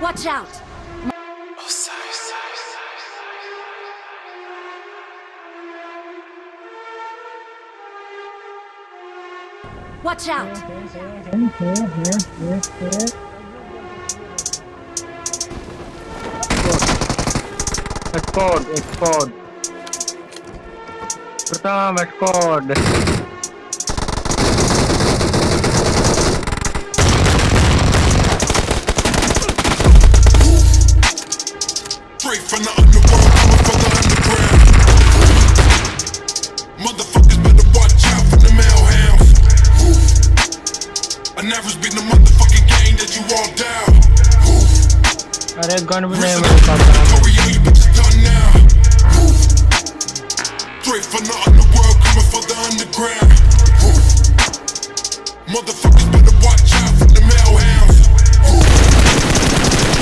Watch out! Watch out! Export. Pertama export. Straight from the underworld, coming from the underground. Motherfuckers better watch out for the mailhounds. I never been the motherfucking gang that you all down. अरे gun भी नहीं मेरे पास। You bitches done now. Straight from the underworld, coming from the underground. Motherfuckers better watch out for the mailhounds.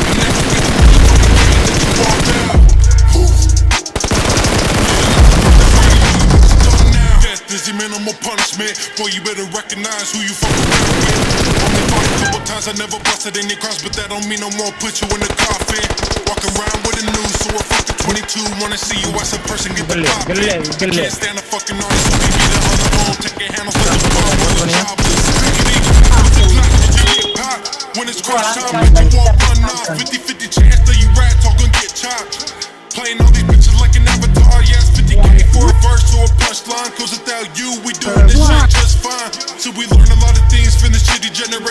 I never been the motherfucking gang that you all down. Death is the minimal punishment. Boy, you better recognize who you fucking with. Only fought a couple times, I never busted any cross, but that don't mean I won't put you in the coffin. Walk around with a news, so a fucking 22 wanna see you as a person get the pop in. Can't stand a fucking artist who give me the other bone. Take your handles to the phone with a jobless. When it's crunch time, bitch, you won't run off. 50-50 chance that you rats all gonna get chopped. Playing all these bitches like an avatar, yes, 50K for a verse or a punchline. Cause without you, we doing this shit just fine. So we learn a lot of things from the shitty generation.